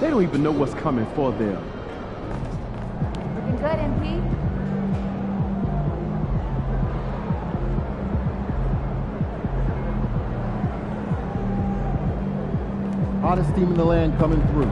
They don't even know what's coming for them. Looking good, MP. Hottest team in the land coming through.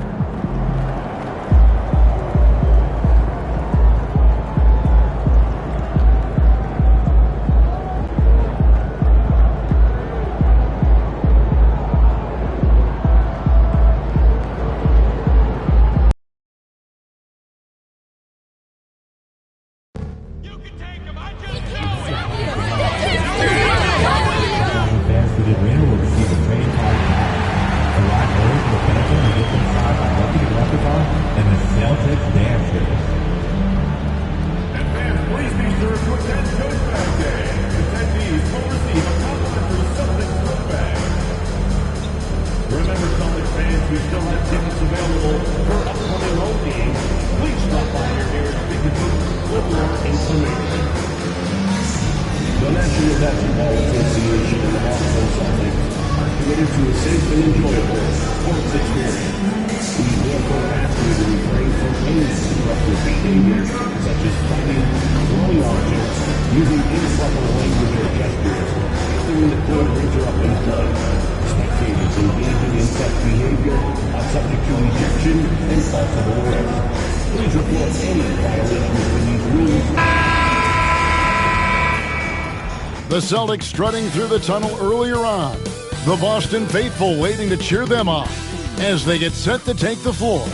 The Celtics strutting through the tunnel earlier on. The Boston faithful waiting to cheer them on as they get set to take the floor.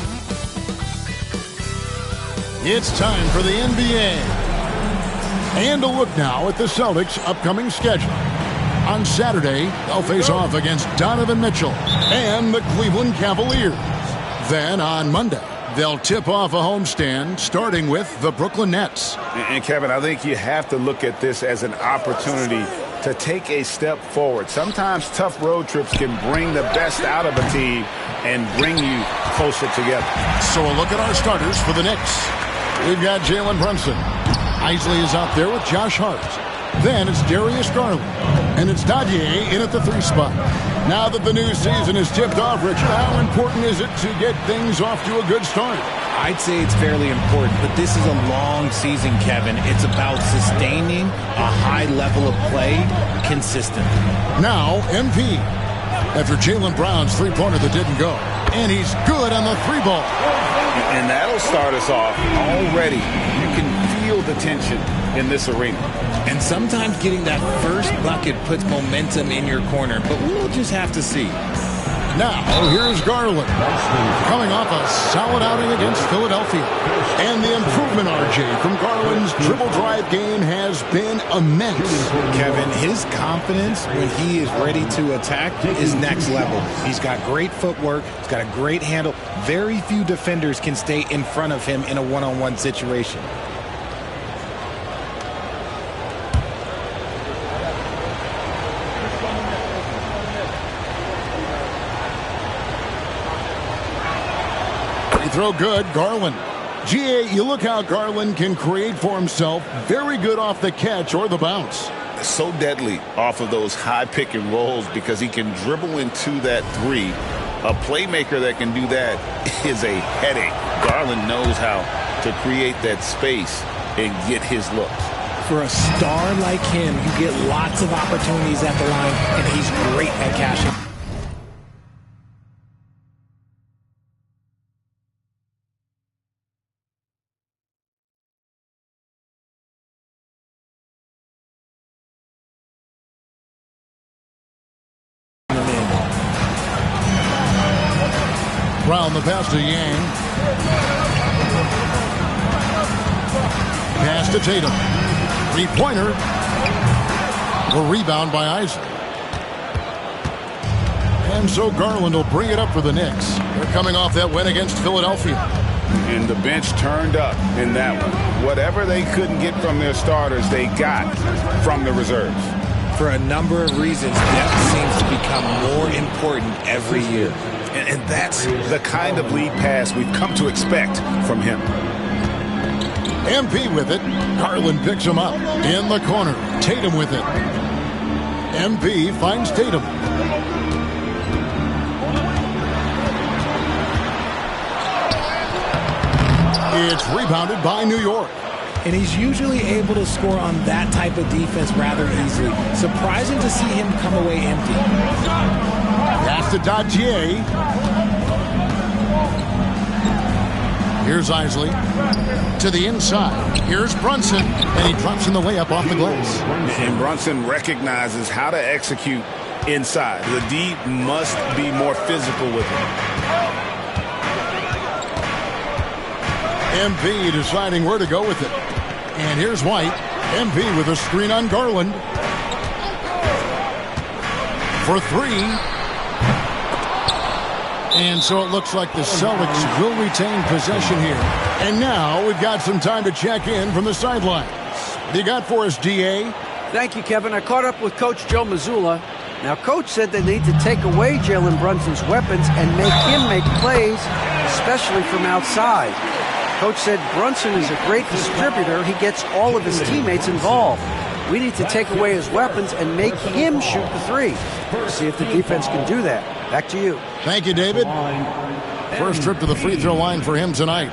It's time for the NBA. And a look now at the Celtics' upcoming schedule. On Saturday, they'll face off against Donovan Mitchell and the Cleveland Cavaliers. Then on Monday, they'll tip off a homestand starting with the Brooklyn Nets. And Kevin, I think you have to look at this as an opportunity to take a step forward. Sometimes tough road trips can bring the best out of a team and bring you closer together. So a look at our starters for the Knicks. We've got Jalen Brunson. Isley is out there with Josh Hart. Then it's Darius Garland. And it's Dadier in at the 3 spot. Now that the new season is tipped off, Richard, how important is it to get things off to a good start? I'd say it's fairly important, but this is a long season, Kevin. It's about sustaining a high level of play consistently. Now, MP. After Jaylen Brown's three-pointer that didn't go. And he's good on the 3 ball. And that'll start us off already. You can feel the tension in this arena. And sometimes getting that first bucket puts momentum in your corner, but we'll just have to see. Now, here's Garland, coming off a solid outing against Philadelphia. And the improvement, RJ, from Garland's dribble drive game has been immense. Kevin, his confidence when he is ready to attack is next level. He's got great footwork. He's got a great handle. Very few defenders can stay in front of him in a one-on-one situation. Throw good, Garland. GA, you look how Garland can create for himself. Very good off the catch or the bounce. So deadly off of those high pick and rolls because he can dribble into that 3. A playmaker that can do that is a headache. Garland knows how to create that space and get his looks. For a star like him, you get lots of opportunities at the line, and he's great at cashing. Brown the pass to Yang. Pass to Tatum. 3-pointer. A rebound by Isley. And so Garland will bring it up for the Knicks. They're coming off that win against Philadelphia. And the bench turned up in that one. Whatever they couldn't get from their starters, they got from the reserves. For a number of reasons, depth seems to become more important every year. And that's the kind of lead pass we've come to expect from him. MP with it. Garland picks him up. In the corner. Tatum with it. MP finds Tatum. It's rebounded by New York. And he's usually able to score on that type of defense rather easily. Surprising to see him come away empty. Pass to Dadier. Here's Isley to the inside. Here's Brunson, and he drops in the layup off the glass. And Brunson recognizes how to execute inside. The D must be more physical with him. MP deciding where to go with it. And here's White. MP with a screen on Garland. For three. And so it looks like the Celtics will retain possession here. And now we've got some time to check in from the sidelines. What you got for us, DA? Thank you, Kevin. I caught up with Coach Joe Mazzulla. Now, Coach said they need to take away Jalen Brunson's weapons and make him make plays, especially from outside. Coach said Brunson is a great distributor. He gets all of his teammates involved. We need to take away his weapons and make him shoot the three. See if the defense can do that. Back to you. Thank you, David. First trip to the free throw line for him tonight.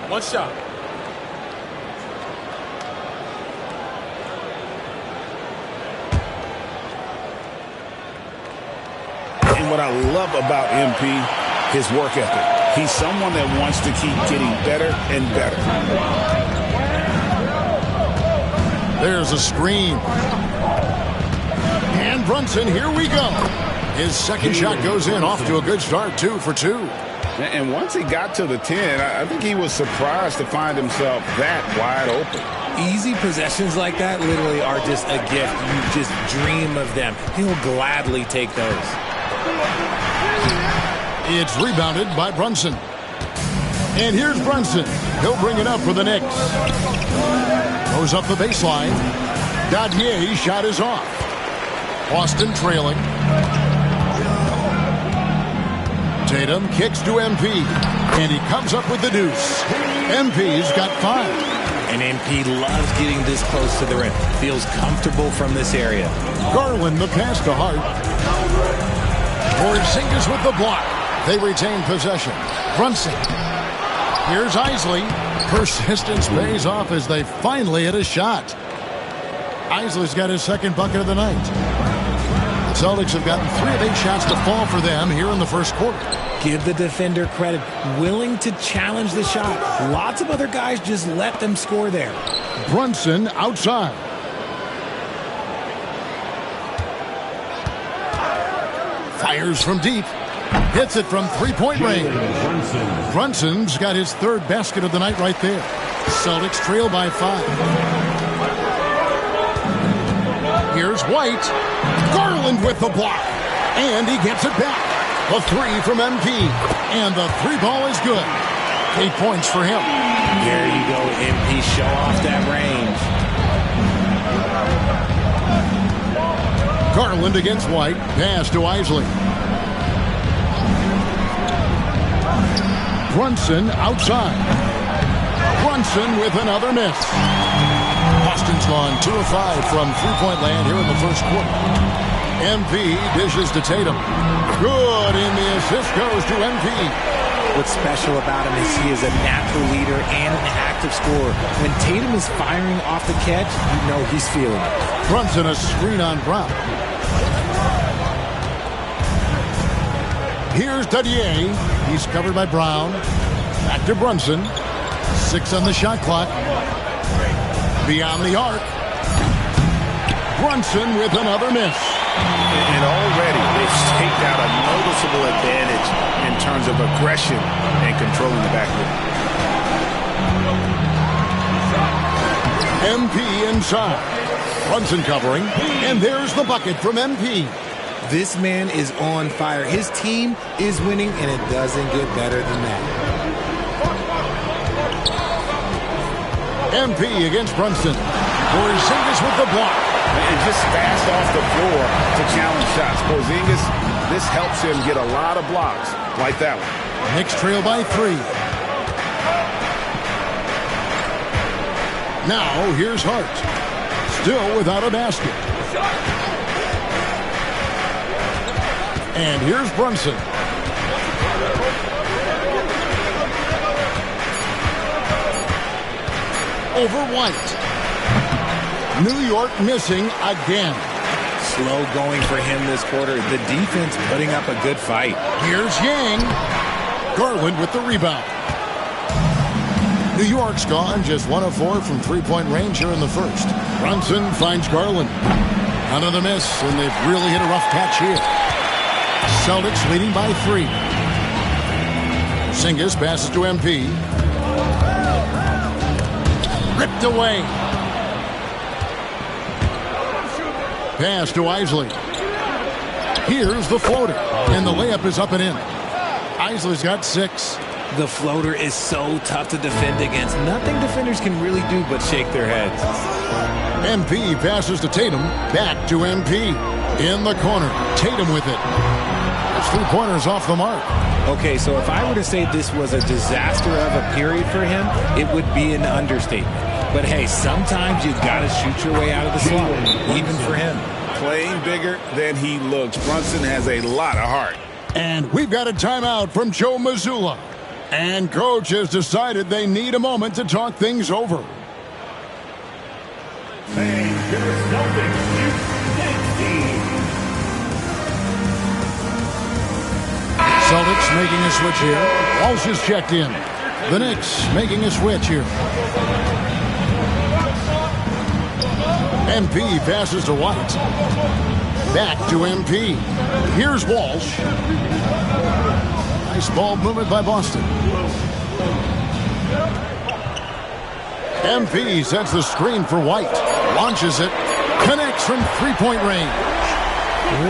One shot. And what I love about MP, his work ethic. He's someone that wants to keep getting better and better. There's a screen. And Brunson, here we go. His second shot goes in, off to a good start, 2 for 2. And once he got to the 10, I think he was surprised to find himself that wide open. Easy possessions like that literally are just a gift. You just dream of them. He'll gladly take those. It's rebounded by Brunson. And here's Brunson. He'll bring it up for the Knicks. Goes up the baseline. Dadier's shot is off. Boston trailing. Tatum kicks to MP. And he comes up with the deuce. MP's got 5. And MP loves getting this close to the rim. Feels comfortable from this area. Garland the pass to Hart. Porzingis with the block. They retain possession. Brunson. Here's Isley. Persistence pays off as they finally hit a shot. Isley's got his second bucket of the night. The Celtics have gotten 3 of 8 shots to fall for them here in the first quarter. Give the defender credit. Willing to challenge the shot. Lots of other guys just let them score there. Brunson outside. Fires from deep. Hits it from three-point range. Brunson's got his 3rd basket of the night right there. Celtics trail by 5. Here's White. Garland with the block. And he gets it back. A 3 from MP. And the 3 ball is good. 8 points for him. There you go, MP. Show off that range. Garland against White. Pass to Isley. Brunson outside. Brunson with another miss. Boston's gone 2 of 5 from three-point land here in the first quarter. MP dishes to Tatum. Good, and the assist goes to MP. What's special about him is he is a natural leader and an active scorer. When Tatum is firing off the catch, you know he's feeling it. Brunson a screen on Brown. Here's Dadier. He's covered by Brown. Back to Brunson. 6 on the shot clock. Beyond the arc. Brunson with another miss. And already they've staked out a noticeable advantage in terms of aggression and controlling the backcourt. MP inside. Brunson covering. And there's the bucket from MP. This man is on fire. His team is winning, and it doesn't get better than that. MP against Brunson. Porzingis with the block. And just fast off the floor to challenge shots. Porzingis, this helps him get a lot of blocks like that one. Knicks trail by 3. Now here's Hart. Still without a basket. And here's Brunson. Over White. New York missing again. Slow going for him this quarter. The defense putting up a good fight. Here's Yang. Garland with the rebound. New York's gone just 1 of 4 from three-point range here in the first. Brunson finds Garland. Another miss, and they've really hit a rough patch here. Celtics leading by 3. Porzingis passes to MP. Ripped away. Pass to Isley. Here's the floater, and the layup is up and in. Isley's got 6. The floater is so tough to defend against. Nothing defenders can really do but shake their heads. MP passes to Tatum. Back to MP. In the corner. Tatum with it. His three-pointers off the mark. Okay, so if I were to say this was a disaster of a period for him, it would be an understatement. But hey, sometimes you gotta shoot your way out of the slump, even for him. Playing bigger than he looks. Brunson has a lot of heart. And we've got a timeout from Joe Mazzulla. And coach has decided they need a moment to talk things over. Celtics making a switch here. Walsh is checked in. The Knicks making a switch here. MP passes to White. Back to MP. Here's Walsh. Nice ball movement by Boston. MP sets the screen for White. Launches it. Connects from three-point range. He's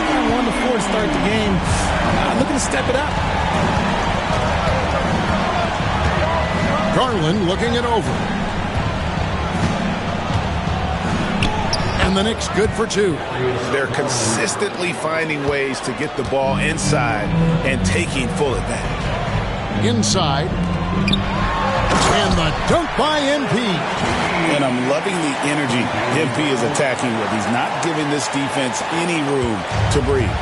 got 1 to 4 to start the game. Looking to step it up. Garland looking it over. And the Knicks good for 2. They're consistently finding ways to get the ball inside and taking full advantage. Inside. And the dunk by MP. And I'm loving the energy MP is attacking with. He's not giving this defense any room to breathe.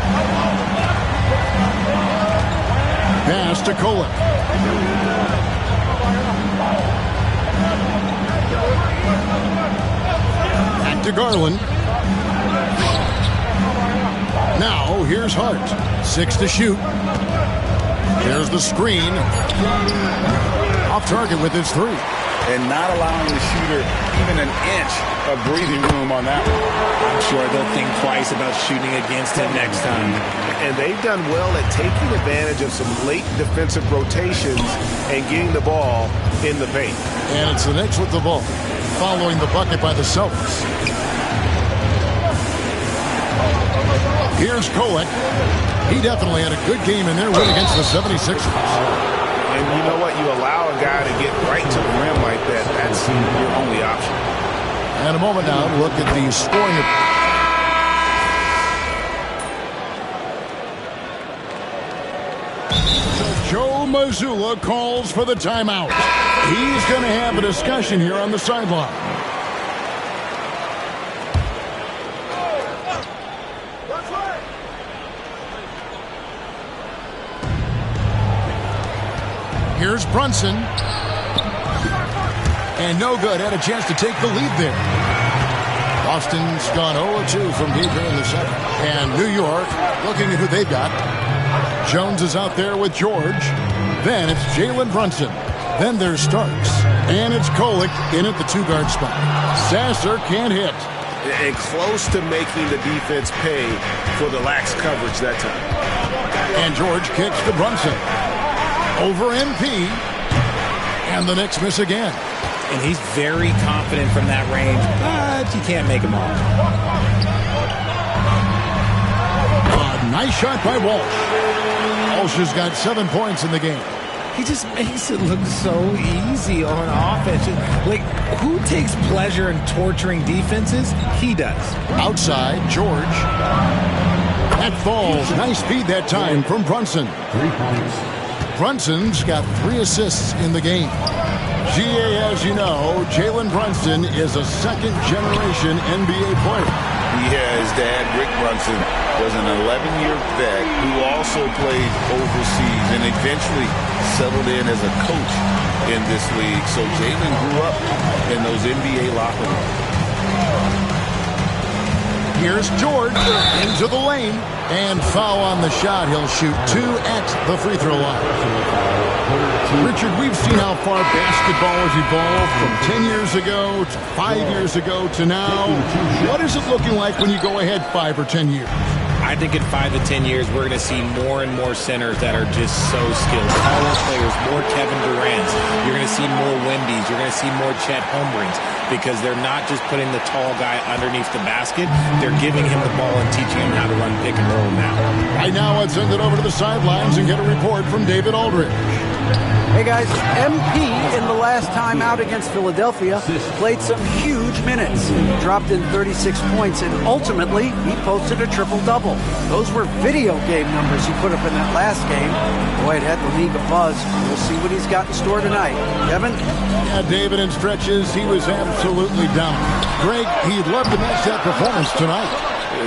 Pass to Kolek. Back to Garland. Now here's Hart. 6 to shoot. There's the screen. Off target with his 3. And not allowing the shooter even an inch of breathing room on that one. I'm sure they'll think twice about shooting against him next time. And they've done well at taking advantage of some late defensive rotations and getting the ball in the paint. And it's the Knicks with the ball, following the bucket by the Celtics. Here's Kolek. He definitely had a good game in their win against the 76ers. And you know what? You allow a guy to get right to the rim like that. That's your only option. And a moment now to look at the scoring. Joe Mazzulla calls for the timeout. He's going to have a discussion here on the sideline. Here's Brunson. And no good. Had a chance to take the lead there. Boston's gone 0-2 from deep here in the second. And New York looking at who they've got. Jones is out there with George. Then it's Jalen Brunson. Then there's Starks. And it's Kolek in at the 2-guard spot. Sasser can't hit. And close to making the defense pay for the lax coverage that time. And George kicks to Brunson. Over MP. And the Knicks miss again. And he's very confident from that range, but you can't make him all. A nice shot by Walsh. Walsh has got 7 points in the game. He just makes it look so easy on offense. Like, who takes pleasure in torturing defenses? He does. Outside, George. That falls. Nice feed that time from Brunson. 3 points. Brunson's got 3 assists in the game. GA, as you know, Jalen Brunson is a second-generation NBA player. His dad, Rick Brunson, was an 11-year vet who also played overseas and eventually settled in as a coach in this league. So Jalen grew up in those NBA locker rooms. Here's George into the lane, and foul on the shot. He'll shoot 2 at the free throw line. Richard, we've seen how far basketball has evolved from 10 years ago to 5 years ago to now. What is it looking like when you go ahead 5 or 10 years? I think in 5 to 10 years, we're going to see more and more centers that are just so skilled. Taller players, more Kevin Durant's. You're going to see more Wemby's. You're going to see more Chet Holmgrens because they're not just putting the tall guy underneath the basket. They're giving him the ball and teaching him how to run pick and roll now. Right now, let's send it over to the sidelines and get a report from David Aldridge. Hey guys, MP in the last time out against Philadelphia played some huge minutes. Dropped in 36 points and ultimately he posted a triple-double. Those were video game numbers he put up in that last game. Boy, it had the league abuzz. We'll see what he's got in store tonight. Kevin? Yeah, David, in stretches, he was absolutely dominant. Greg, he'd love to match that performance tonight.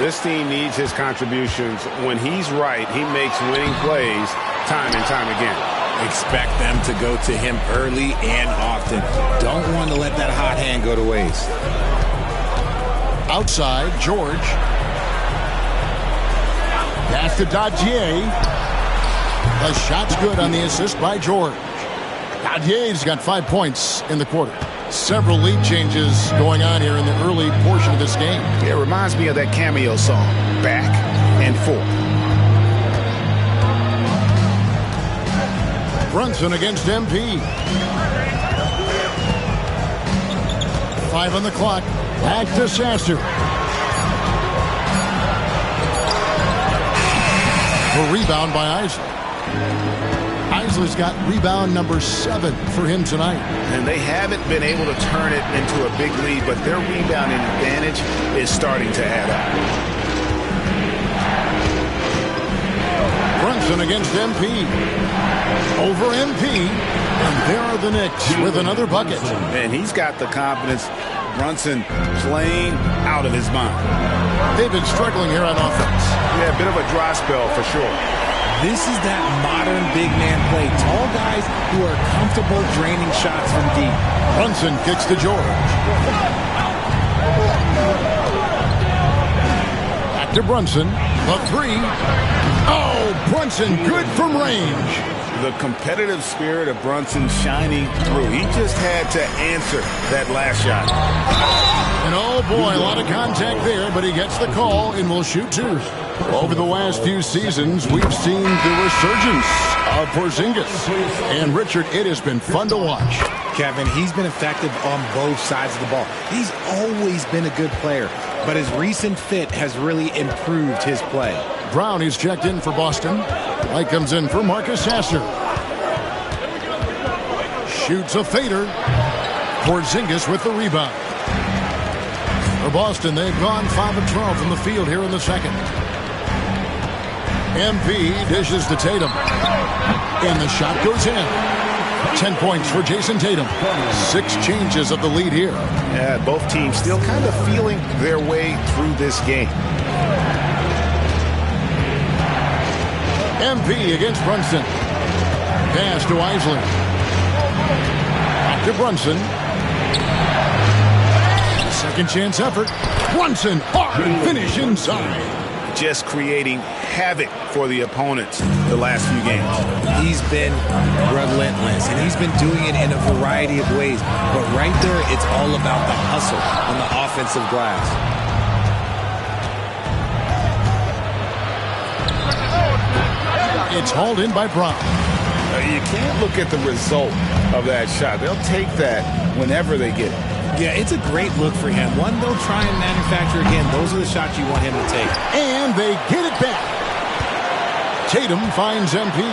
This team needs his contributions. When he's right, he makes winning plays time and time again. Expect them to go to him early and often. Don't want to let that hot hand go to waste. Outside, George. Pass to Dadier. The shot's good on the assist by George. Dadier's got 5 points in the quarter. Several lead changes going on here in the early portion of this game. Yeah, it reminds me of that cameo song, Back and Forth. Brunson against MP. 5 on the clock. Back to Sasser. The rebound by Isley. Isley's got rebound number 7 for him tonight. And they haven't been able to turn it into a big lead, but their rebounding advantage is starting to add up. Brunson against MP. Over MP. And there are the Knicks with another bucket. And he's got the confidence. Brunson playing out of his mind. They've been struggling here on offense. Yeah, a bit of a dry spell for sure. This is that modern big man play. Tall guys who are comfortable draining shots from deep. Brunson kicks to George. Back to Brunson. The 3. Oh, Brunson good from range. The competitive spirit of Brunson shining through. He just had to answer that last shot. And oh boy, a lot of contact there, but he gets the call and will shoot 2. Over the last few seasons, we've seen the resurgence of Porzingis. And Richard, it has been fun to watch. Kevin, he's been effective on both sides of the ball. He's always been a good player, but his recent fit has really improved his play. Brown is checked in for Boston. Light comes in for Marcus Sasser. Shoots a fader. Porzingis with the rebound. For Boston, they've gone 5 of 12 from the field here in the second. MP dishes to Tatum. And the shot goes in. 10 points for Jason Tatum. 6 changes of the lead here. Yeah, both teams still kind of feeling their way through this game. MP against Brunson. Pass to Isley. Back to Brunson. Second chance effort. Brunson, hard finish inside. Just creating havoc for the opponents the last few games. He's been relentless, and he's been doing it in a variety of ways. But right there, it's all about the hustle on the offensive glass. It's hauled in by Brown. You can't look at the result of that shot. They'll take that whenever they get it. Yeah, it's a great look for him. One they'll try and manufacture again. Those are the shots you want him to take. And they get it back. Tatum finds MP.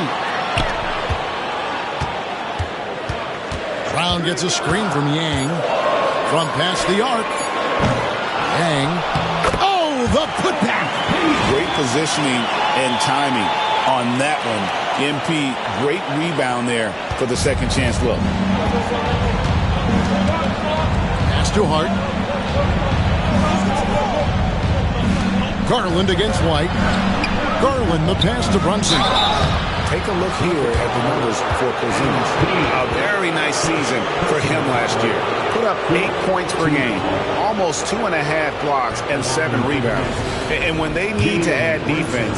Brown gets a screen from Yang. From past the arc. Yang. Oh, the putback. Great positioning and timing on that one. MP, great rebound there for the second chance look. Pass to Hart. Garland against White. Garland, the pass to Brunson. Take a look here at the numbers for Porzingis. A very nice season for him last year. Put up 8 points per game, almost 2.5 blocks, and 7 rebounds. And when they need to add defense,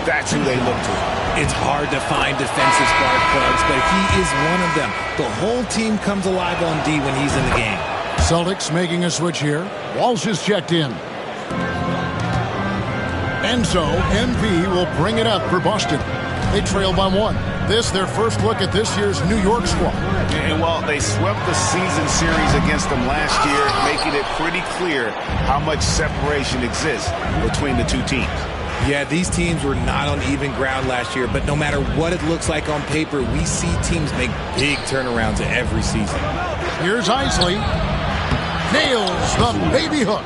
that's who they look to. It's hard to find defensive spark plugs, but he is one of them. The whole team comes alive on D when he's in the game. Celtics making a switch here. Walsh is checked in. And so, MP will bring it up for Boston. They trail by 1. This, their first look at this year's New York squad. And well, they swept the season series against them last year, making it pretty clear how much separation exists between the two teams. Yeah, these teams were not on even ground last year, but no matter what it looks like on paper, we see teams make big turnarounds every season. Here's Isley. Nails the baby hook.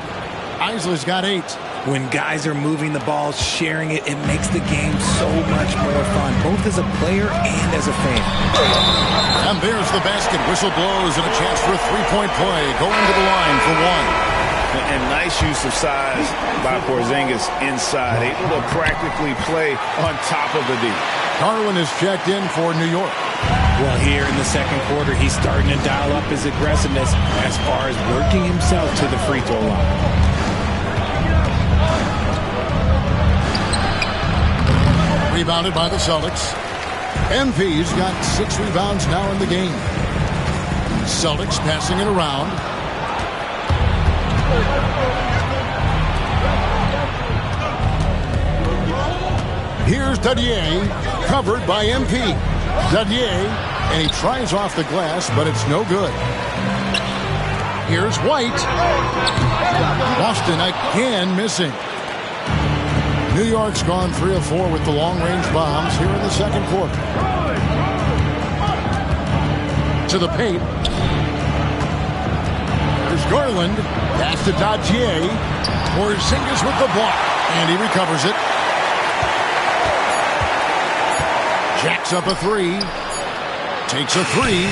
Isley's got 8. When guys are moving the ball, sharing it, it makes the game so much more fun, both as a player and as a fan. And there's the basket. Whistle blows and a chance for a three-point play. Going to the line for 1. And nice use of size by Porzingis inside, able to practically play on top of the D. Garland is checked in for New York. Well, here in the second quarter, he's starting to dial up his aggressiveness as far as working himself to the free throw line. Rebounded by the Celtics. MP's got 6 rebounds now in the game. Celtics passing it around. Here's Dadier, covered by MP. Dadier, and he tries off the glass, but it's no good. Here's White. Boston again missing. New York's gone 3 of 4 with the long-range bombs here in the second quarter. To the paint. There's Garland. Pass to Dadier. Porzingis with the block. And he recovers it. Jacks up a 3. Takes a 3.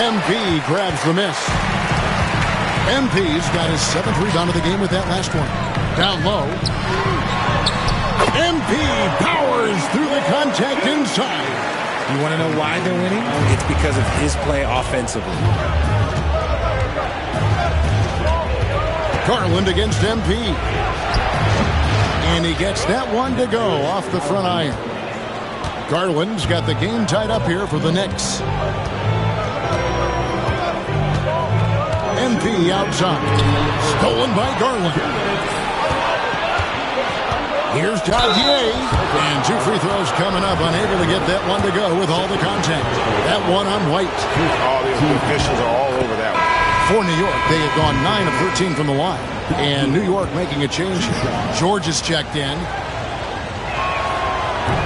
MP grabs the miss. MP's got his 7th rebound of the game with that last one. Down low. MP powers through the contact inside. You want to know why they're winning? It's because of his play offensively. Garland against MP. And he gets that one to go off the front iron. Garland's got the game tied up here for the Knicks. MP outside. Stolen by Garland. Here's Dadier. And 2 free throws coming up. Unable to get that one to go with all the contact. That one on White. All the officials are all over that one. For New York, they have gone 9 of 13 from the line. And New York making a change. George is checked in.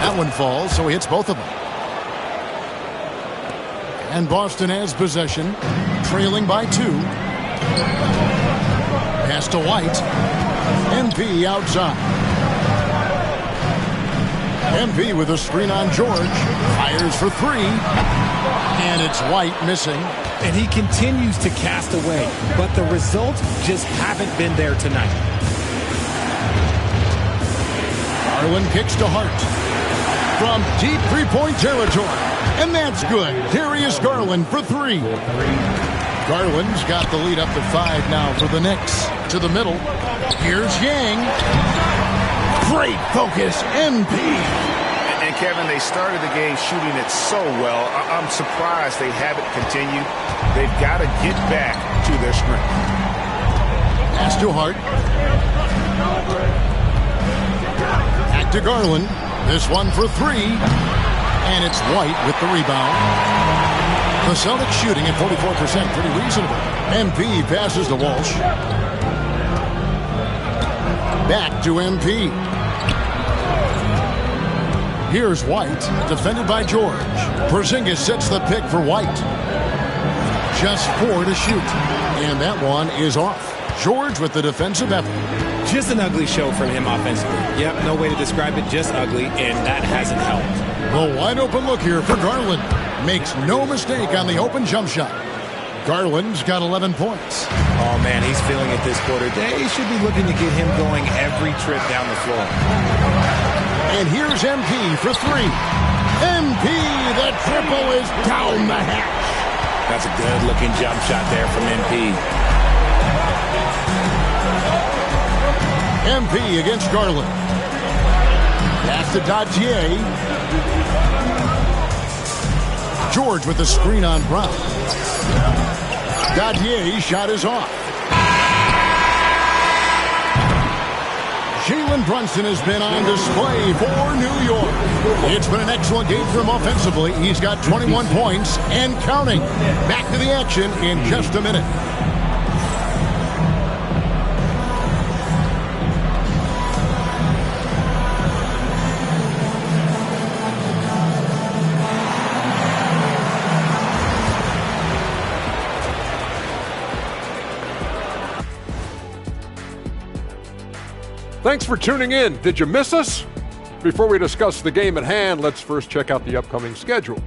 That one falls, so he hits both of them. And Boston has possession, trailing by 2. Pass to White. MP outside. MP with a screen on George. Fires for 3. And it's White missing. And he continues to cast away, but the results just haven't been there tonight. Garland kicks to Hart. From deep three-point territory. And that's good. Darius Garland for 3. Garland's got the lead up to 5 now for the Knicks. To the middle. Here's Yang. Great focus, MP. And Kevin, they started the game shooting it so well. I'm surprised they haven't continued. They've got to get back to their strength. Pass to Hart. Back to Garland. This one for 3. And it's White with the rebound. The Celtics shooting at 44%. Pretty reasonable. MP passes to Walsh. Back to MP. Here's White, defended by George. Porzingis sets the pick for White. Just 4 to shoot. And that one is off. George with the defensive effort. Just an ugly show from him offensively. Yep, no way to describe it, just ugly, and that hasn't helped. The wide open look here for Garland. Makes no mistake on the open jump shot. Garland's got 11 points. Oh, man, he's feeling it this quarter. They should be looking to get him going every trip down the floor. And here's MP for three. MP, the triple is down the hatch. That's a good-looking jump shot there from MP. MP against Garland. Pass to Dadier. George with the screen on Brown. Dadier shot is off. Jalen Brunson has been on display for New York. It's been an excellent game for him offensively. He's got 21 points and counting. Back to the action in just a minute. Thanks for tuning in. Did you miss us? Before we discuss the game at hand, let's first check out the upcoming schedule.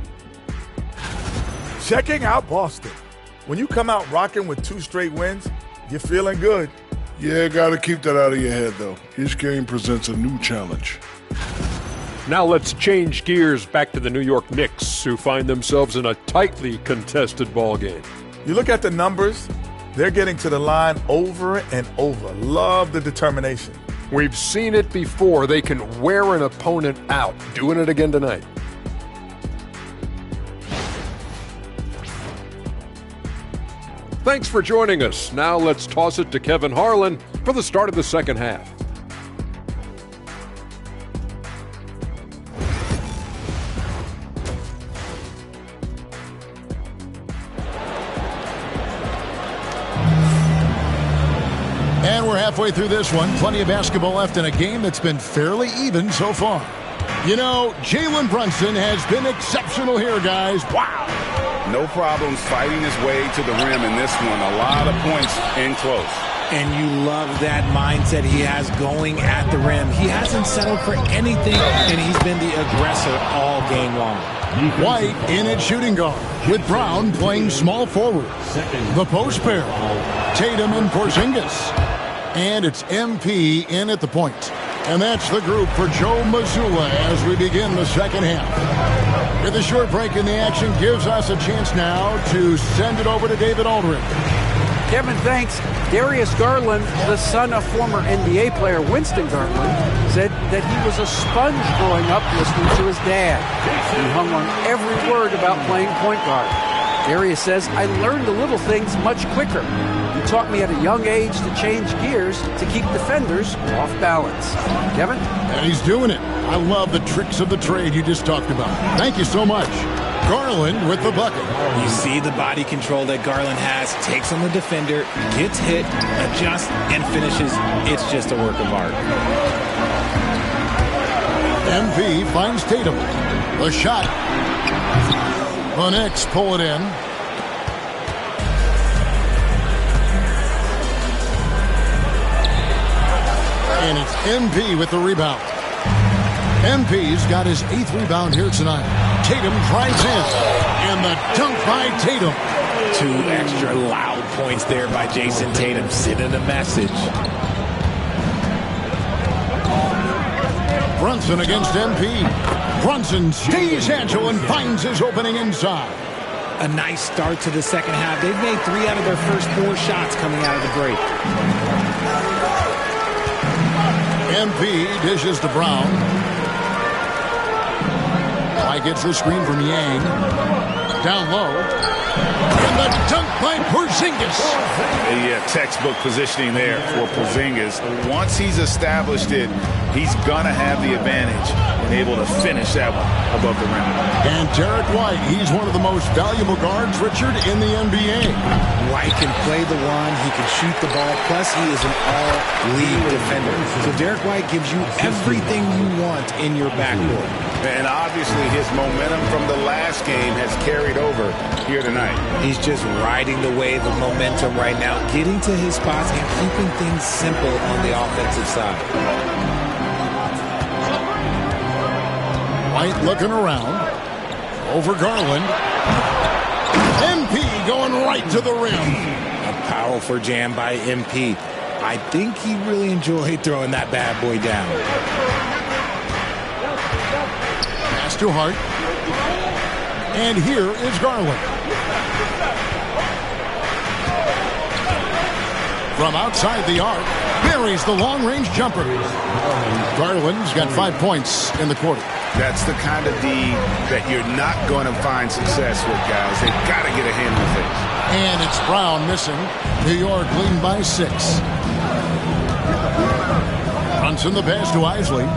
Checking out Boston. When you come out rocking with 2 straight wins, you're feeling good. Yeah, gotta keep that out of your head, though. Each game presents a new challenge. Now let's change gears back to the New York Knicks, who find themselves in a tightly contested ball game. You look at the numbers, they're getting to the line over and over. Love the determination. We've seen it before. They can wear an opponent out. Doing it again tonight. Thanks for joining us. Now let's toss it to Kevin Harlan for the start of the second half. And we're halfway through this one. Plenty of basketball left in a game that's been fairly even so far. You know, Jalen Brunson has been exceptional here, guys. Wow. No problems fighting his way to the rim in this one. A lot of points in close. And you love that mindset he has going at the rim. He hasn't settled for anything, and he's been the aggressor all game long. White in at shooting guard, with Brown playing small forward. The post pair, Tatum and Porzingis. And it's MP in at the point. And that's the group for Joe Mazzulla as we begin the second half. With a short break in the action gives us a chance now to send it over to David Aldridge. Kevin, thanks. Darius Garland, the son of former NBA player Winston Garland, said that he was a sponge growing up listening to his dad. He hung on every word about playing point guard. Darius says, I learned the little things much quicker. He taught me at a young age to change gears to keep defenders off balance. Kevin? And he's doing it. I love the tricks of the trade you just talked about. Thank you so much. Garland with the bucket. You see the body control that Garland has, takes on the defender, gets hit, adjusts, and finishes. It's just a work of art. MP finds Tatum. The shot. The Knicks pull it in. And it's MP with the rebound. MP's got his 8th rebound here tonight. Tatum drives in. And the dunk by Tatum. 2 extra loud points there by Jason Tatum, sending a message. Brunson against MP. Brunson stays agile and finds his opening inside. A nice start to the second half. They've made 3 out of their first 4 shots coming out of the break. MP dishes to Brown. White gets the screen from Yang. Down low. And the dunk by Porzingis. Yeah, textbook positioning there for Porzingis. Once he's established it, he's going to have the advantage and able to finish that one above the rim. And Derek White, he's one of the most valuable guards, Richard, in the NBA. White can play the one, he can shoot the ball, plus he is an all-league defender. So Derek White gives you everything you want in your backcourt. And obviously his momentum from the last game has carried over here tonight. He's just riding the wave of momentum right now, getting to his spots and keeping things simple on the offensive side. White looking around. Over Garland. MP going right to the rim. A powerful jam by MP. I think he really enjoyed throwing that bad boy down. Pass to Hart. And here is Garland. From outside the arc, buries the long-range jumper. Garland's got 5 points in the quarter. That's the kind of D that you're not going to find success with, guys. They've got to get a hand in the face. And it's Brown missing. New York leading by 6. Brunson the pass to Isley.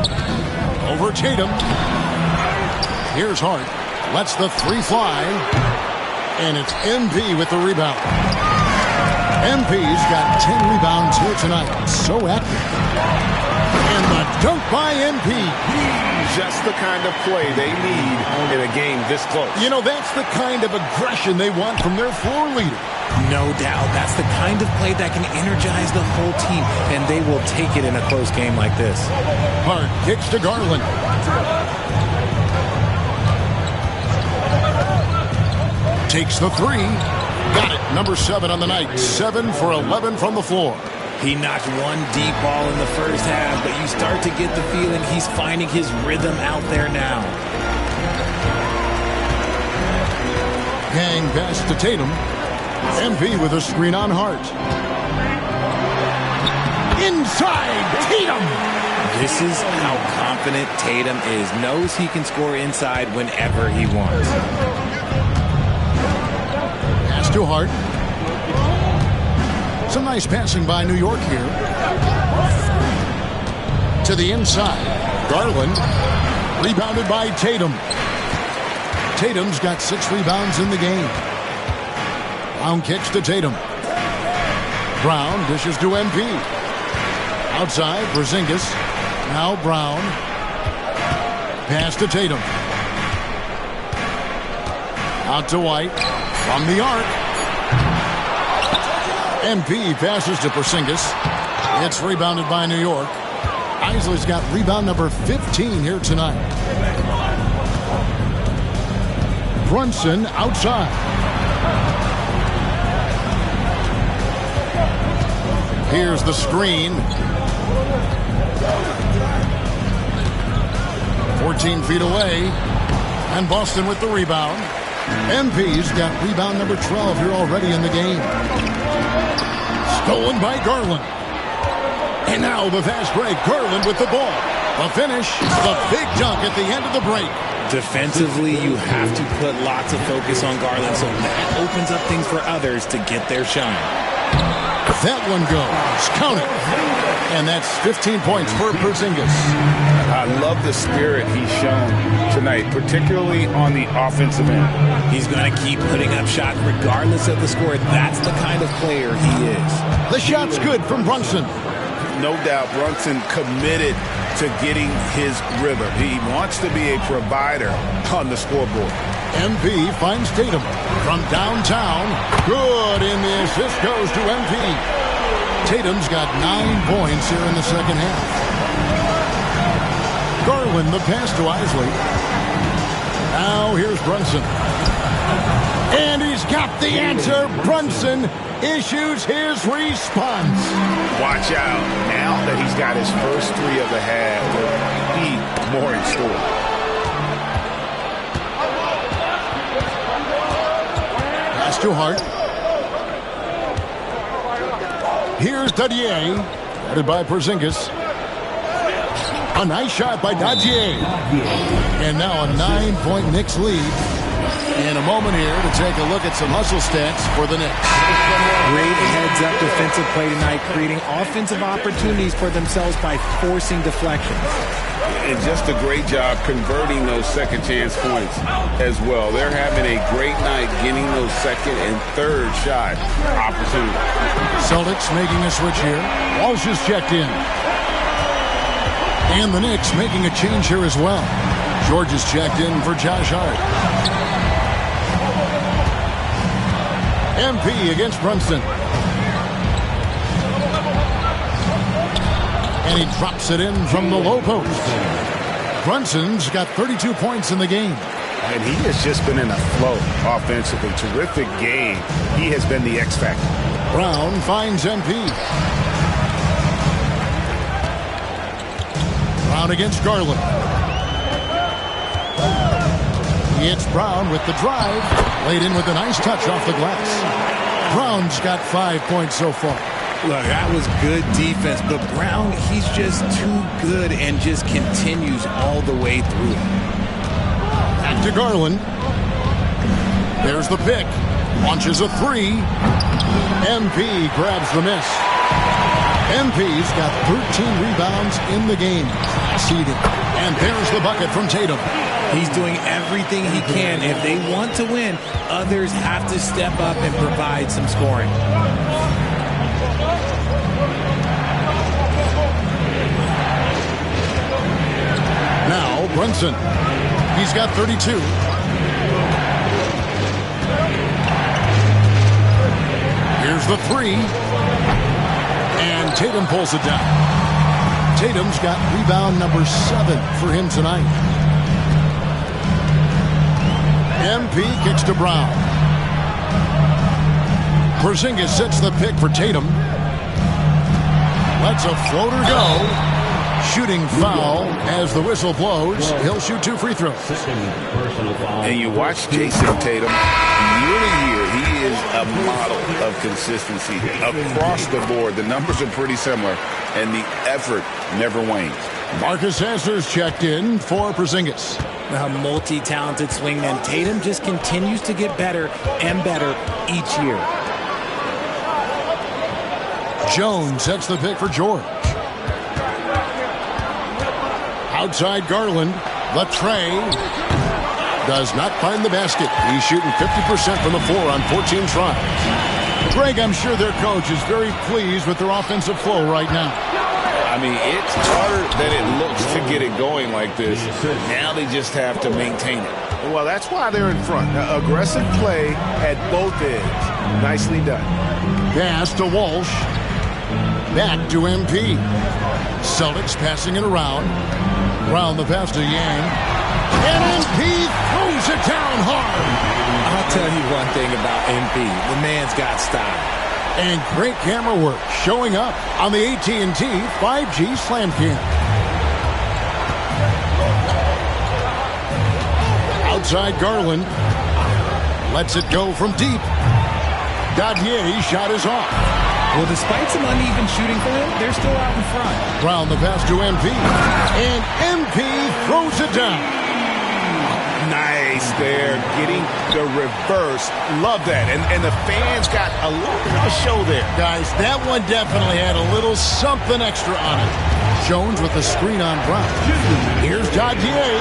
Over Tatum. Here's Hart. Lets the 3 fly. And it's MP with the rebound. MP's got 10 rebounds here tonight. So active. And the dunk by MP. Just the kind of play they need in a game this close. You know, that's the kind of aggression they want from their floor leader. No doubt. That's the kind of play that can energize the whole team, and they will take it in a close game like this. Hart kicks to Garland. Takes the 3. Got it. Number 7 on the night. 7 for 11 from the floor. He knocked one deep ball in the first half, but you start to get the feeling he's finding his rhythm out there now. Gang pass to Tatum. MP with a screen on Hart. Inside Tatum. This is how confident Tatum is. Knows he can score inside whenever he wants. Pass to Hart. Some nice passing by New York here. To the inside. Garland. Rebounded by Tatum. Tatum's got 6 rebounds in the game. Brown kicks to Tatum. Brown dishes to MP. Outside, Porzingis. Now Brown. Pass to Tatum. Out to White. From the arc. MP passes to Porzingis. It's rebounded by New York. Isley's got rebound number 15 here tonight. Brunson outside. Here's the screen. 14 feet away. And Boston with the rebound. MP's got rebound number 12 here already in the game. Stolen by Garland. And now the fast break. Garland with the ball. The finish, the big dunk at the end of the break. Defensively, you have to put lots of focus on Garland, so that opens up things for others to get their shine. That one goes. Count it. And that's 15 points for Porzingis. I love the spirit he's shown tonight, particularly on the offensive end. He's going to keep putting up shots regardless of the score. That's the kind of player he is. The shot's good from Brunson. No doubt Brunson committed to getting his rhythm. He wants to be a provider on the scoreboard. MP finds Tatum from downtown. Good, and the assist goes to MP. Tatum's got 9 points here in the second half. Garland the pass to Isley. Now here's Brunson. And he's got the answer. Brunson issues his response. Watch out. Now that he's got his first 3 of the half, there'll be more in store. Pass to Hart. Here's Dadier. Headed by Porzingis. A nice shot by Dadier. And now a 9-point Knicks lead. In a moment here to take a look at some hustle stats for the Knicks. Great heads-up defensive play tonight, creating offensive opportunities for themselves by forcing deflections. And just a great job converting those second-chance points as well. They're having a great night getting those second and third shot opportunities. Celtics making a switch here. Walsh is checked in. And the Knicks making a change here as well. George is checked in for Josh Hart. MP against Brunson. And he drops it in from the low post. Brunson's got 32 points in the game. And he has just been in a flow offensively. Terrific game. He has been the X factor. Brown finds MP. Brown against Garland. It's Brown with the drive. Laid in with a nice touch off the glass. Brown's got 5 points so far. Look, that was good defense, but Brown, he's just too good and just continues all the way through. Back to Garland. There's the pick. Launches a three. MP grabs the miss. MP's got 13 rebounds in the game. Seeded. And there's the bucket from Tatum. He's doing everything he can. If they want to win, others have to step up and provide some scoring. Now Brunson. He's got 32. Here's the three. And Tatum pulls it down. Tatum's got rebound number 7 for him tonight. MP kicks to Brown. Porzingis sets the pick for Tatum. Lets a floater go. Shooting foul as the whistle blows. He'll shoot 2 free throws. And you watch Jason Tatum year to year. He is a model of consistency across the board. The numbers are pretty similar, and the effort never wanes. Marcus Sasser's checked in for Porzingis. A multi-talented swingman. Tatum just continues to get better and better each year. Jones sets the pick for George. Outside Garland. The tray does not find the basket. He's shooting 50% from the floor on 14 tries. Greg, I'm sure their coach is very pleased with their offensive flow right now. I mean, it's harder than it looks to get it going like this. Now they just have to maintain it. Well, that's why they're in front. Aggressive play at both ends. Nicely done. Pass to Walsh. Back to MP. Celtics passing it around. Brown the pass to Yang. And MP throws it down hard. I'll tell you one thing about MP. The man's got style. And great camera work showing up on the AT&T 5G Slam Cam. Outside Garland. Lets it go from deep. Dadier's shot is off. Well, despite some uneven shooting for him, they're still out in front. Brown the pass to MP. And MP throws it down. Nice there, getting the reverse. Love that. And the fans got a little bit of a show there. Guys, that one definitely had a little something extra on it. Jones with the screen on Brown. Here's Dadier.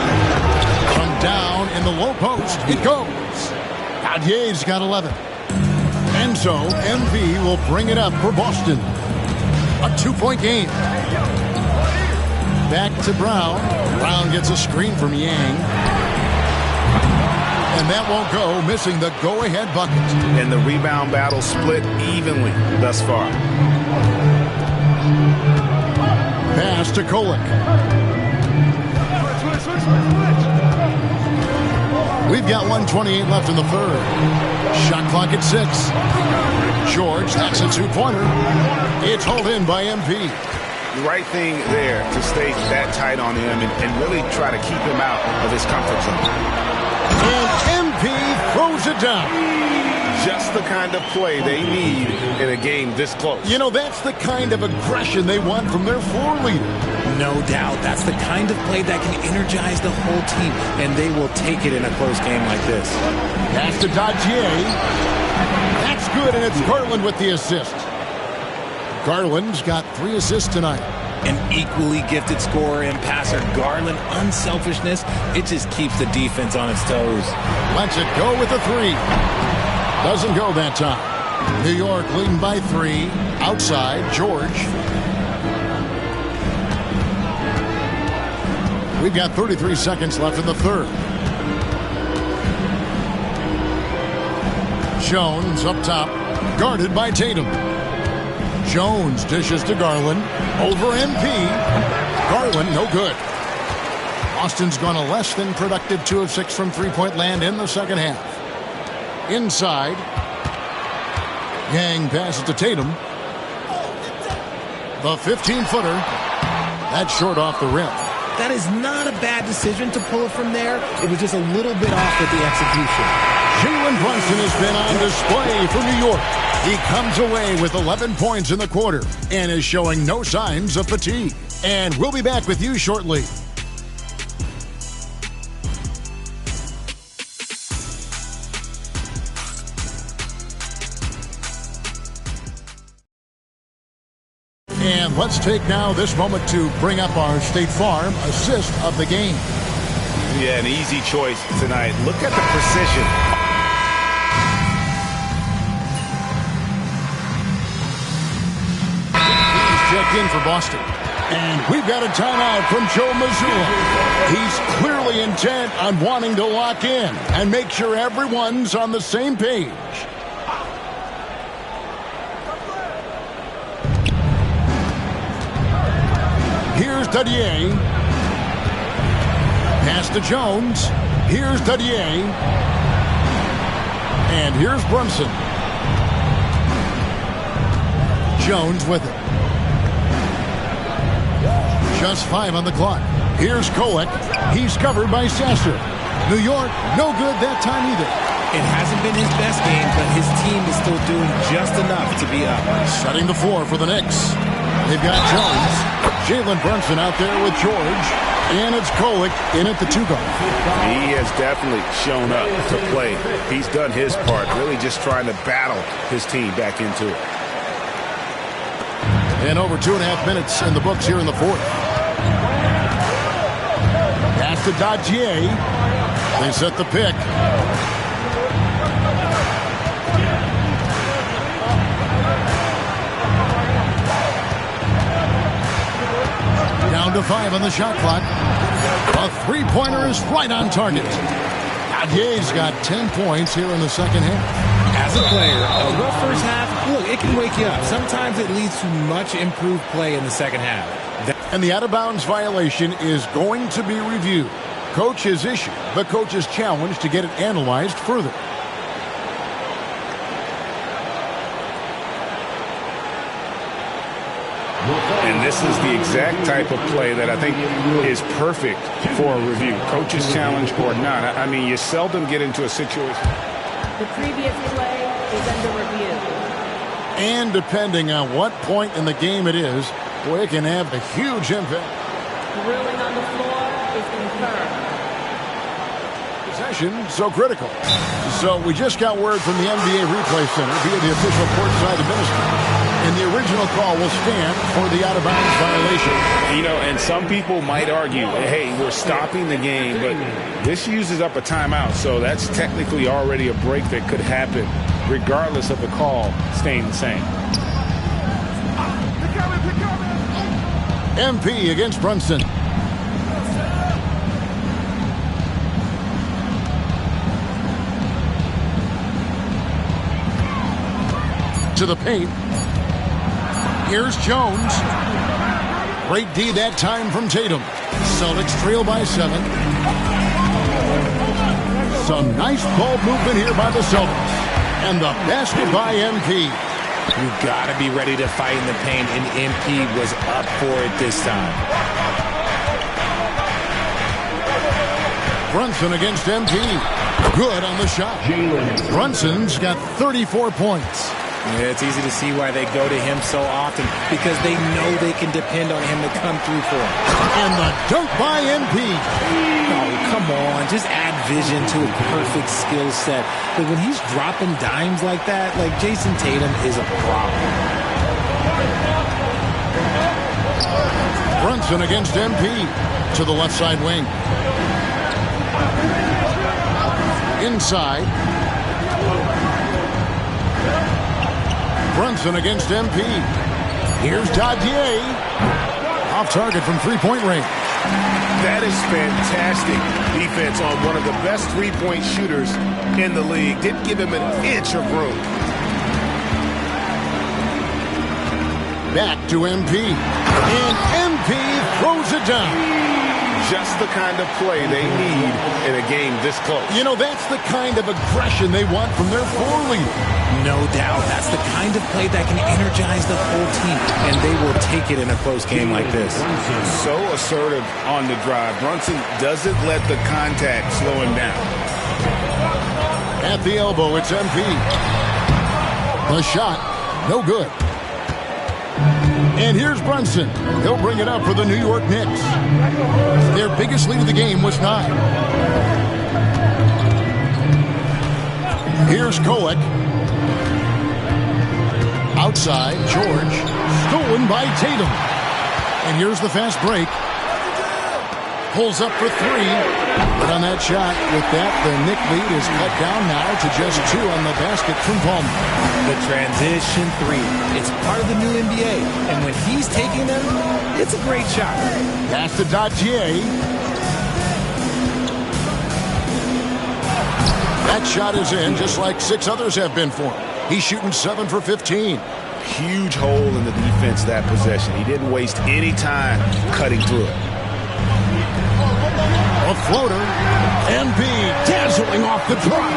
From down in the low post. It goes. Dadier's got 11. And so, MP will bring it up for Boston. A 2-point game. Back to Brown. Brown gets a screen from Yang. And that won't go, missing the go-ahead bucket. And the rebound battle split evenly thus far. Pass to Kolek. We've got 1:28 left in the third. Shot clock at 6. George, that's a 2-pointer. It's hauled in by MP. The right thing there to stay that tight on him and really try to keep him out of his comfort zone. And MP throws it down. Just the kind of play they need in a game this close. You know, that's the kind of aggression they want from their floor leader. No doubt. That's the kind of play that can energize the whole team, and they will take it in a close game like this. Pass to Dadier. That's good, and it's Garland with the assist. Garland's got 3 assists tonight. An equally gifted scorer and passer. Garland, unselfishness, it just keeps the defense on its toes. Lets it go with a 3. Doesn't go that time. New York leading by 3. Outside, George. We've got 33 seconds left in the third. Jones up top, guarded by Tatum. Jones dishes to Garland. Over MP. Garland, no good. Austin's gone a less than productive 2 of 6 from three-point land in the second half. Inside. Yang passes to Tatum. The 15-footer. That's short off the rim. That is not a bad decision to pull it from there. It was just a little bit off with the execution. Jalen Brunson has been on display for New York. He comes away with 11 points in the quarter and is showing no signs of fatigue. And we'll be back with you shortly. And let's take now this moment to bring up our State Farm assist of the game. Yeah, an easy choice tonight. Look at the precision. He's checked in for Boston. And we've got a timeout from Joe Mazzulla. He's clearly intent on wanting to lock in and make sure everyone's on the same page. Here's Dadier. Pass to Jones. Here's Dadier. And here's Brunson. Jones with it. Just 5 on the clock. Here's Kolek. He's covered by Sasser. New York, no good that time either. It hasn't been his best game, but his team is still doing just enough to be up. Setting the floor for the Knicks. They've got Jones. Jalen Brunson out there with George. And it's Kolek in at the 2-guard. He has definitely shown up to play. He's done his part, really just trying to battle his team back into it. And over 2.5 minutes in the books here in the fourth. Pass to Dadier. They set the pick. Down to 5 on the shot clock. A three-pointer is right on target. Dadier's got 10 points here in the second half. As a player, a rough first half, look, it can wake you up. Sometimes it leads to much improved play in the second half. And the out-of-bounds violation is going to be reviewed. Coach has issued, but coach is challenged to get it analyzed further. And this is the exact type of play that I think is perfect for a review. Coach's challenge or not. I mean, you seldom get into a situation. The previous play is under review. And depending on what point in the game it is, boy, it can have a huge impact. Ruling on the floor is confirmed. Possession so critical. So we just got word from the NBA Replay Center via the official courtside administrator. And the original call will stand for the out-of-bounds violation. You know, and some people might argue, hey, we're stopping the game, but this uses up a timeout, so that's technically already a break that could happen, regardless of the call staying the same. MP against Brunson. To the paint. Here's Jones. Great D that time from Tatum. Celtics trail by 7. Some nice ball movement here by the Celtics. And the basket by MP. You got to be ready to fight in the paint, and MP was up for it this time. Brunson against MP. Good on the shot. Brunson's got 34 points. Yeah, it's easy to see why they go to him so often, because they know they can depend on him to come through for them. And the dunk by MP. Oh, come on. Just add vision to a perfect skill set. But when he's dropping dimes like that, like Jason Tatum is a problem. Brunson against MP to the left side wing. Inside. Brunson against MP. Here's Dadier. Off target from three-point range. That is fantastic defense on one of the best three-point shooters in the league. Didn't give him an inch of room. Back to MP. And MP throws it down. Just the kind of play they need in a game this close. You know, that's the kind of aggression they want from their floor leader. No doubt. That's the kind of play that can energize the whole team, and they will take it in a close game like this. So assertive on the drive. Brunson doesn't let the contact slow him down. At the elbow, it's MP. The shot, no good. And here's Brunson. He'll bring it up for the New York Knicks. Their biggest lead of the game was 9. Here's Kolek. Outside, George. Stolen by Tatum. And here's the fast break. Pulls up for 3. But on that shot, with that, the Knick lead is cut down now to just 2 on the basket from Palmer. The transition 3. It's part of the new NBA. And when he's taking them, it's a great shot. Pass to Dottier. That shot is in, just like 6 others have been for him. He's shooting 7 for 15. Huge hole in the defense that possession. He didn't waste any time cutting through it. A floater. NB dazzling off the drop.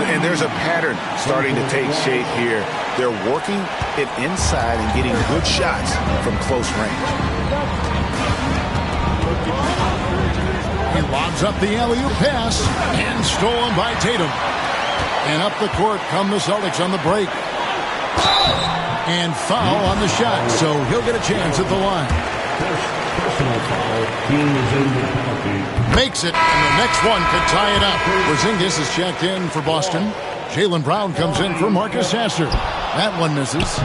And there's a pattern starting to take shape here. They're working it inside and getting good shots from close range. He lobs up the alley-oop pass and stolen by Tatum. And up the court come the Celtics on the break. And foul on the shot, so he'll get a chance at the line. Makes it, and the next one could tie it up. Porzingis is checked in for Boston. Jaylen Brown comes in for Marcus Sasser. That one misses.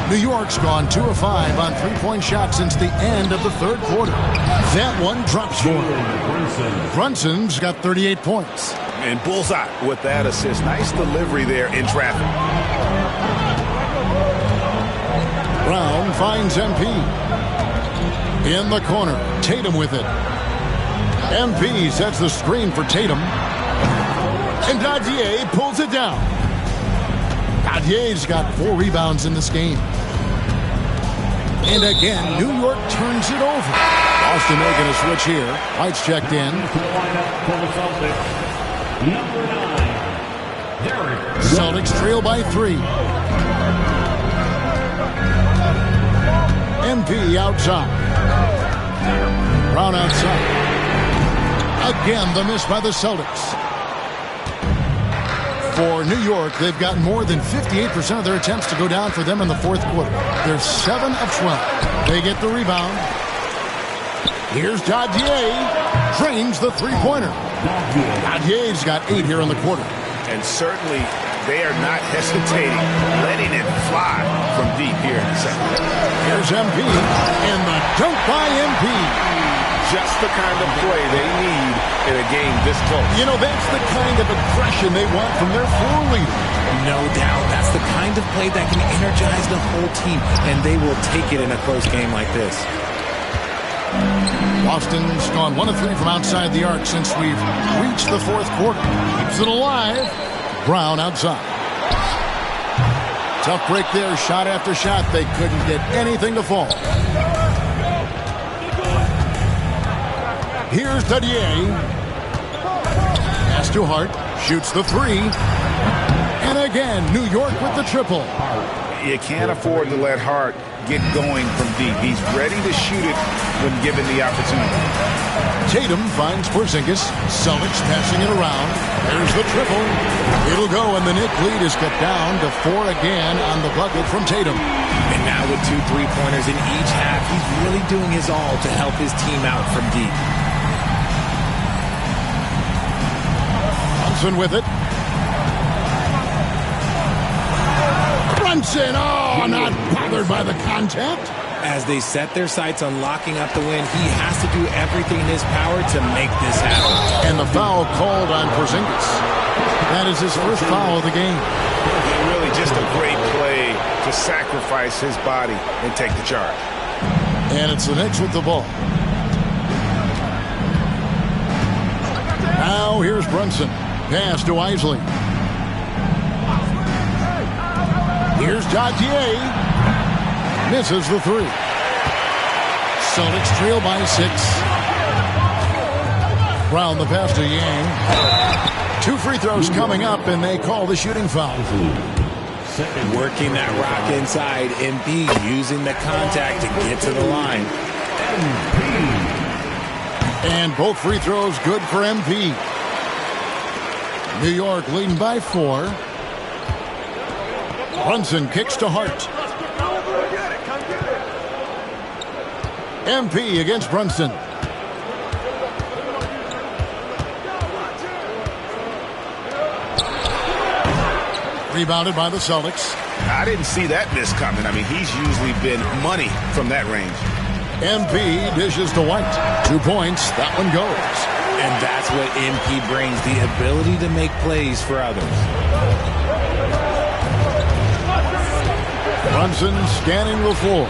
New York's gone 2 of 5 on three-point shots since the end of the third quarter. That one drops for him. Brunson's got 38 points. And bullseye with that assist. Nice delivery there in traffic. Brown finds MP. In the corner, Tatum with it. MP sets the screen for Tatum. And Dadier pulls it down. Dadier's got 4 rebounds in this game. And again, New York turns it over. Boston making a switch here. White's checked in. Celtics trail by 3. MP outside. Brown outside. Again, the miss by the Celtics. For New York, they've gotten more than 58% of their attempts to go down for them in the fourth quarter. They're 7 of 12. They get the rebound. Here's Dadier. Drains the three-pointer. Dadier's got 8 here in the quarter. And certainly they are not hesitating, letting it fly from deep here in the second. Here's MP. And the dunk by MP. Just the kind of play they need in a game this close. You know, that's the kind of aggression they want from their floor leader. No doubt. That's the kind of play that can energize the whole team, and they will take it in a close game like this. Boston's gone 1 of 3 from outside the arc since we've reached the fourth quarter. Keeps it alive. Brown outside. Tough break there, shot after shot. They couldn't get anything to fall. Here's Dadier. Pass to Hart. Shoots the 3. And again, New York with the triple. You can't afford to let Hart get going from deep. He's ready to shoot it when given the opportunity. Tatum finds Porzingis. Celtics passing it around. There's the triple. It'll go, and the Knick lead is cut down to 4 again on the bucket from Tatum. And now with 2 3-pointers in each half, he's really doing his all to help his team out from deep. Brunson with it. Brunson, not bothered by the contact. As they set their sights on locking up the win, he has to do everything in his power to make this happen. And the foul called on Porzingis. That is his first foul of the game. Really just a great play to sacrifice his body and take the charge. And it's the Knicks with the ball. Now here's Brunson. Pass to Isley. Here's Dadier. Misses the three. Celtics trail by 6. Brown the pass to Yang. 2 free throws coming up, and they call the shooting foul. Working that rock inside. MP using the contact to get to the line. And both free throws good for MP. New York leading by 4. Brunson kicks to Hart. MP against Brunson. Rebounded by the Celtics. I didn't see that miss coming. I mean, he's usually been money from that range. MP dishes to White. 2 points. That one goes. And that's what MP brings, the ability to make plays for others. Brunson scanning the floor.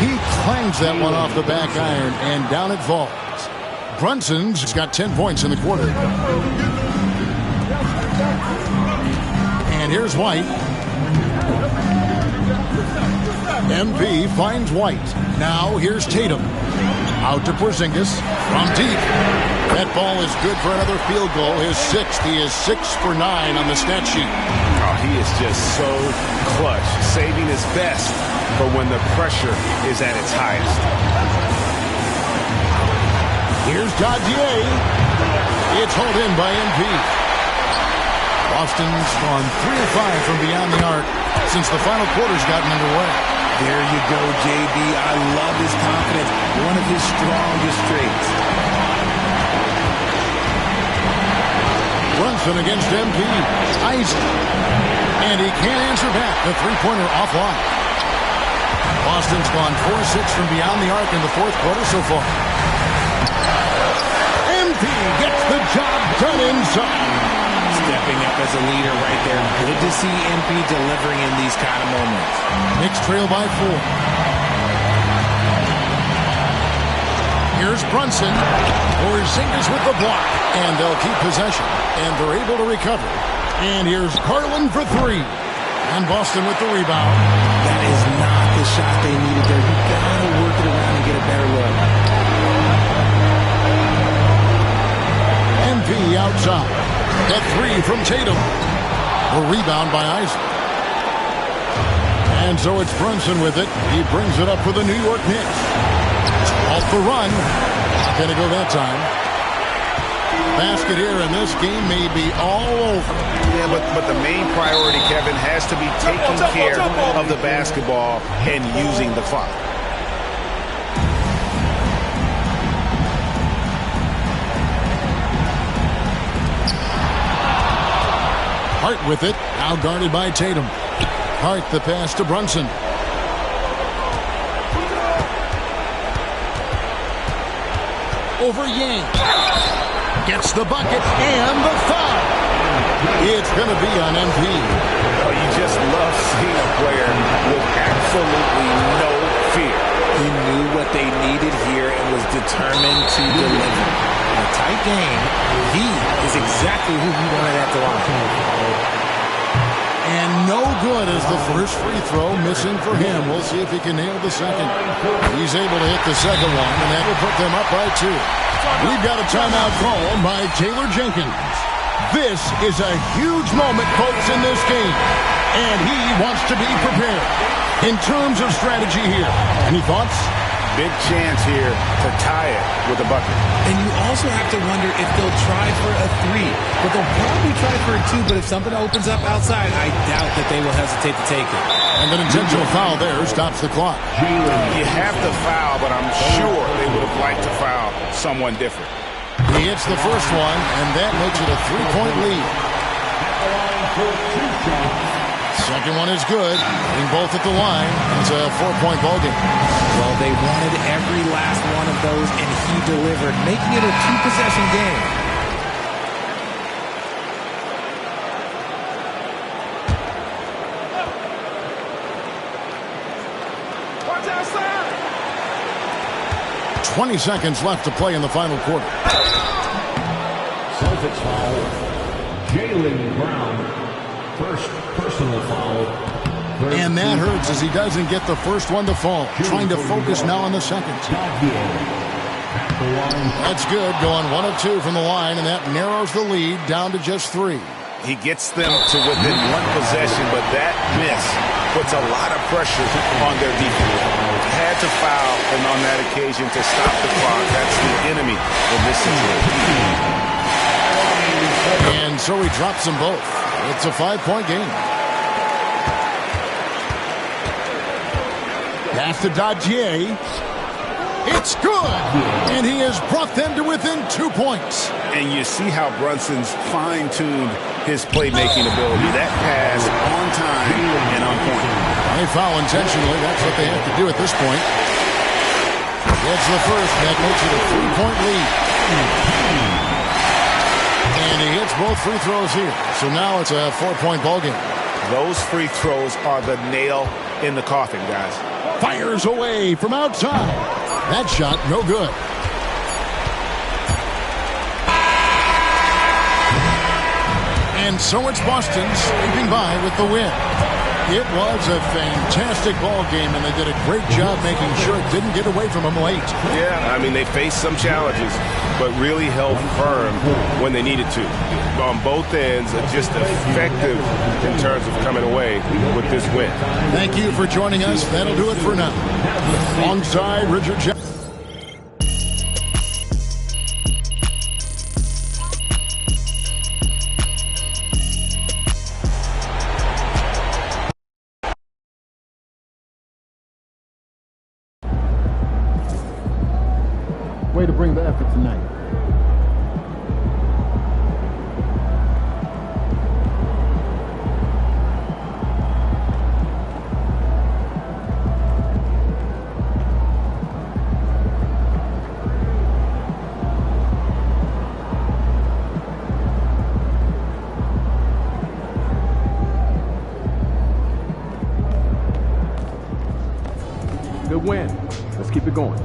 He clangs that one off the back iron, and down it falls. Brunson's got 10 points in the quarter. And here's White. MP finds White. Now here's Tatum. Out to Porzingis from deep. That ball is good for another field goal. His 6th. He is 6 for 9 on the stat sheet. Oh, he is just so clutch, saving his best for when the pressure is at its highest. Here's Dadier. It's hauled in by MP. Boston's gone 3 of 5 from beyond the arc since the final quarter's gotten underway. There you go, JB. I love his confidence. One of his strongest traits. Brunson against MP. Isaac. And he can't answer back. The three-pointer offline. Boston's gone 4-6 from beyond the arc in the fourth quarter so far. MP gets the job done inside. Stepping up as a leader right there. Good to see MP delivering in these kind of moments. Knicks trail by 4. Here's Brunson. Porzingis with the block. And they'll keep possession. And they're able to recover. And here's Garland for 3. And Boston with the rebound. That is not the shot they needed there. You gotta work it around and get a better look. MP outside. That 3 from Tatum. A rebound by Isaac. And so it's Brunson with it. He brings it up for the New York Knicks. Off the run. Not going to go that time. Basket here, and this game may be all over. Yeah, but the main priority, Kevin, has to be taking care of the basketball and using the clock. Hart with it, now guarded by Tatum. Hart the pass to Brunson. Over Yang. Gets the bucket and the foul. It's going to be on MP. Oh, you just love seeing a player with absolutely no fear. He knew what they needed here and was determined to deliver. In a tight game, he is exactly who he wanted at the line. And no good as the first free throw missing for him. We'll see if he can nail the second. He's able to hit the second one, and that will put them up by 2. We've got a timeout called by Taylor Jenkins. This is a huge moment, folks, in this game. And he wants to be prepared. In terms of strategy here, any thoughts? Big chance here to tie it with a bucket. And you also have to wonder if they'll try for a 3. But they'll probably try for a 2. But if something opens up outside, I doubt that they will hesitate to take it. And an intentional foul there stops the clock. You have to foul, but I'm sure they would have liked to foul someone different. He hits the first one, and that makes it a 3-point lead. Second one is good. Getting both at the line. It's a 4-point ballgame. Well, they wanted every last one of those, and he delivered, making it a 2-possession game. Watch outside. 20 seconds left to play in the final quarter. Offensive foul. Jaylen Brown. First personal foul. And that hurts as he doesn't get the first one to fall. Trying to focus now on the second. That's good. Going 1 of 2 from the line, and that narrows the lead down to just 3. He gets them to within 1 possession, but that miss puts a lot of pressure on their defense. Had to foul, and on that occasion to stop the clock. That's the enemy in this situation. And so he drops them both. It's a 5-point game. Pass to Dadier. It's good! And he has brought them to within 2 points. And you see how Brunson's fine-tuned his playmaking ability. That pass on time and on point. They foul intentionally. That's what they have to do at this point. Gets the first. That makes it a 3-point lead. And he hits both free throws here. So now it's a 4-point ballgame. Those free throws are the nail in the coffin, guys. Fires away from outside. That shot, no good. And so it's Boston scraping by with the win. It was a fantastic ball game, and they did a great job making sure it didn't get away from them late. Yeah, I mean, they faced some challenges, but really held firm when they needed to. On both ends, just effective in terms of coming away with this win. Thank you for joining us. That'll do it for now. Alongside Richard Jackson. Way to bring the effort tonight. Good win. Let's keep it going.